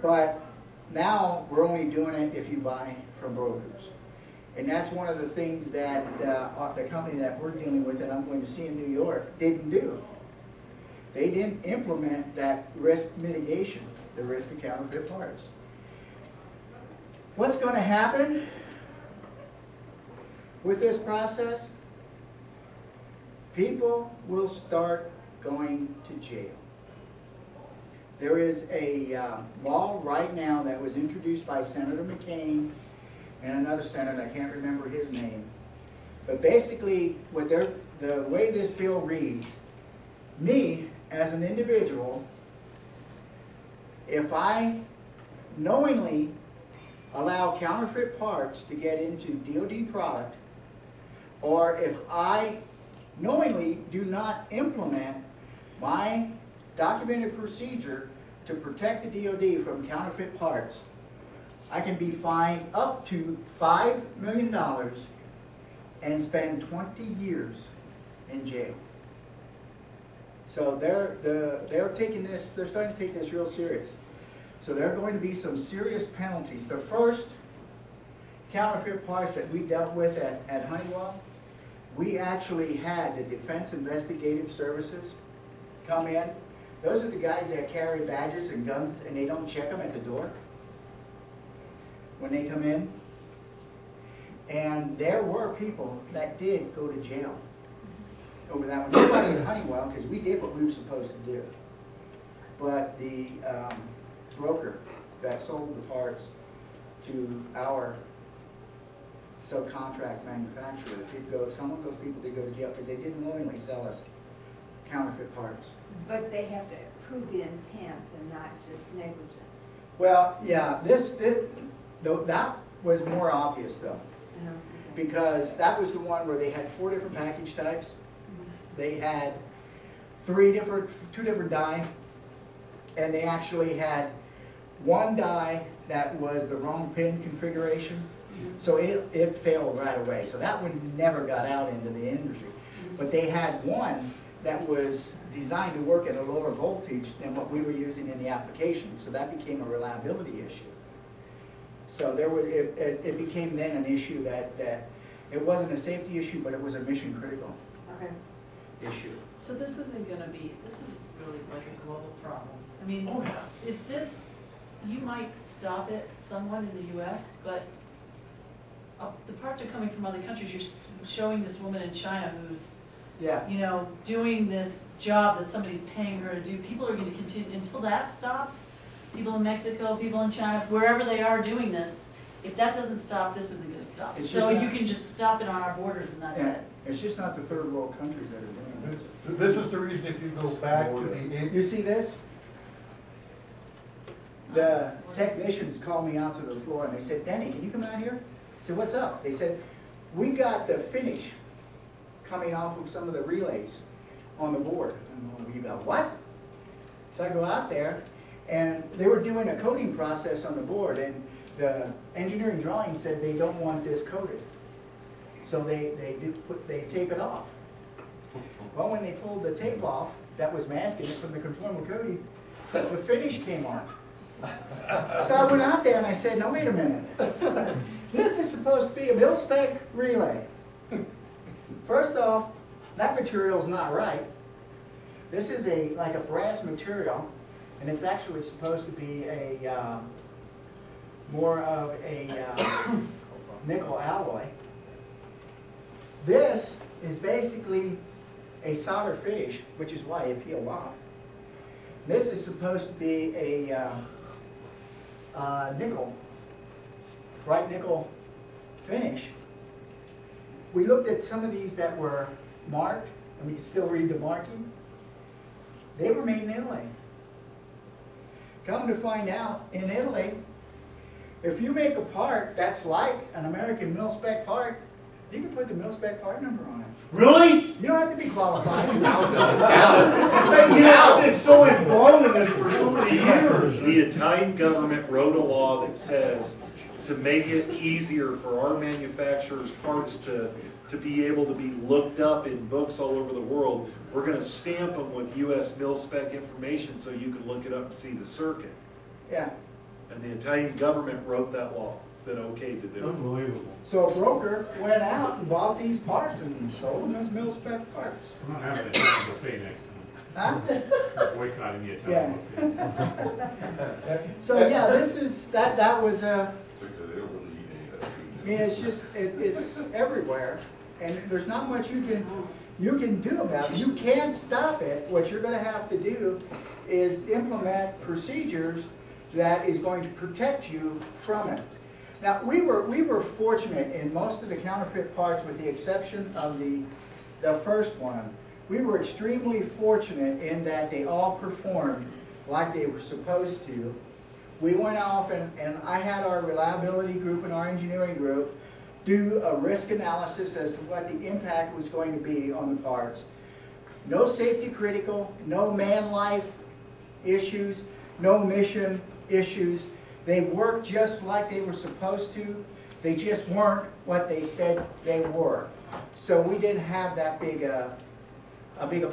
But now we're only doing it if you buy from brokers. And that's one of the things that the company that we're dealing with, and I'm going to see in New York, didn't do. They didn't implement that risk mitigation, the risk of counterfeit parts. What's going to happen with this process? People will start going to jail. There is a law right now that was introduced by Senator McCain and another senator, I can't remember his name. But basically, the way this bill reads, me as an individual, if I knowingly allow counterfeit parts to get into DoD product, or if I knowingly do not implement my documented procedure to protect the DoD from counterfeit parts, I can be fined up to $5 million and spend 20 years in jail. So they're taking this, they're starting to take this real serious. So there are going to be some serious penalties. The first counterfeit parts that we dealt with at Honeywell, we actually had the Defense Investigative Services come in. Those are the guys that carry badges and guns and they don't check them at the door when they come in. And there were people that did go to jail over that one. Nobody at Honeywell, because we did what we were supposed to do. But the broker that sold the parts to our subcontract manufacturer did go, some of those people did go to jail because they didn't willingly sell us counterfeit parts. But they have to prove the intent and not just negligence. Well, yeah, that was more obvious though, because that was the one where they had 4 different package types. They had 2 different die, and they actually had one die that was the wrong pin configuration, so it failed right away. So that one never got out into the industry. But they had one that was designed to work at a lower voltage than what we were using in the application, so that became a reliability issue. So there was, it became then an issue that it wasn't a safety issue, but it was a mission critical issue. So this isn't going to be, this is really like a global problem. I mean, if this, you might stop it somewhat in the U.S., but the parts are coming from other countries. You're showing this woman in China who's, you know, doing this job that somebody's paying her to do. People are going to continue, until that stops, people in Mexico, people in China, wherever they are doing this, if that doesn't stop, this isn't going to stop. So you can just stop it on our borders and that's it. It's just not the third world countries that are doing this. This is the reason if you go back to the... You see this? The technicians called me out to the floor and they said, Denny, can you come out here? I said, what's up? They said, we got the finish coming off of some of the relays on the board. And we go, what? So I go out there and they were doing a coating process on the board and the engineering drawing says they don't want this coated. So they tape it off. Well, when they pulled the tape off, that was masking it from the conformal coating, the finish came on. So I went out there and I said, no, wait a minute. This is supposed to be a mil-spec relay. First off, that material's not right. This is like a brass material, and it's actually supposed to be a more of a nickel alloy. This is basically a solder finish, which is why it peeled off. This is supposed to be a nickel, bright nickel finish. We looked at some of these that were marked, and we could still read the marking. They were made in Italy. Come to find out, in Italy, if you make a part that's like an American mil-spec part, you can put the mil-spec part number on it. Really? You don't have to be qualified. You know, I've been so involved in this for so many years. The Italian government wrote a law that says to make it easier for our manufacturers' parts to to be able to be looked up in books all over the world, we're gonna stamp them with US mil-spec information so you can look it up and see the circuit. Yeah. And the Italian government wrote that law, that okayed to do it. Unbelievable. So a broker went out and bought these parts and sold them as mil-spec parts. I'm not having a Italian buffet next time. Huh? I'm boycotting the Italian buffet. So, yeah, this is, that was a, Because they don't really eat any of that food. I mean, it's just, it's everywhere, and there's not much you can do about it. You can't stop it. What you're gonna have to do is implement procedures that is going to protect you from it. Now, we were fortunate in most of the counterfeit parts, with the exception of the first one. We were extremely fortunate in that they all performed like they were supposed to. We went off and I had our reliability group and our engineering group do a risk analysis as to what the impact was going to be on the parts. No safety critical, no man life issues, no mission issues. They worked just like they were supposed to. They just weren't what they said they were. So we didn't have that big a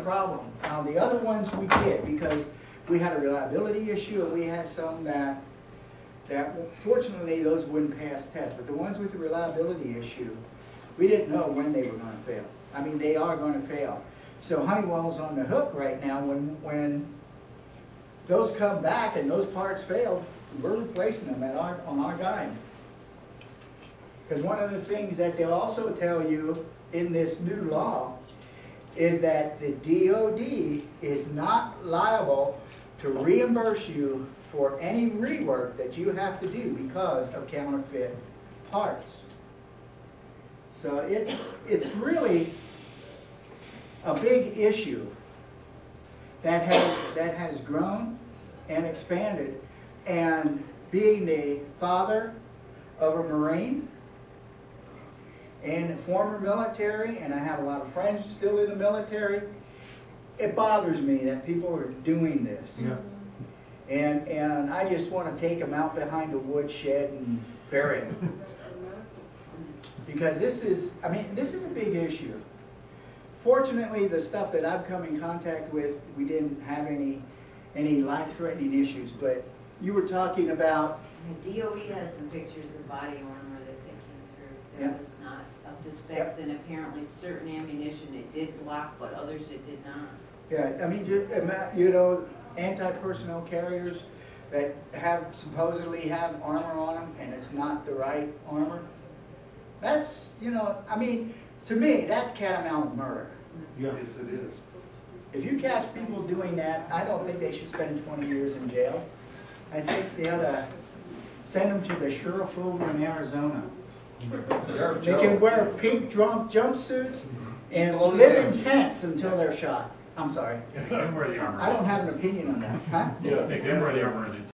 problem. Now the other ones we did, because we had a reliability issue and we had some that fortunately those wouldn't pass tests. But the ones with the reliability issue, we didn't know when they were going to fail. I mean, they are going to fail. So Honeywell's on the hook right now when those come back and those parts failed, we're replacing them on our guide. Because one of the things that they'll also tell you in this new law is that the DOD is not liable to reimburse you for any rework that you have to do because of counterfeit parts. So it's really a big issue that has grown and expanded. And being the father of a Marine and former military, and I have a lot of friends still in the military, it bothers me that people are doing this. Yeah. And I just want to take them out behind a woodshed and bury them. Because this is a big issue. Fortunately, the stuff that I've come in contact with, we didn't have any life-threatening issues. But you were talking about, The DOE has some pictures of body armor that they came through Yeah. that was not up to specs, and apparently certain ammunition it did block, but others it did not. yeah, I mean, you know, anti-personnel carriers that supposedly have armor on them, and it's not the right armor. That's, you know, I mean, to me, that's catamount murder. Yeah. Yes, it is. If you catch people doing that, I don't think they should spend 20 years in jail. I think they ought to send them to the sheriff over in Arizona. They can wear pink jumpsuits and live in tents until they're shot. I'm sorry. Make them wear the armor. I don't have an opinion on that, huh? Make them wear the armor and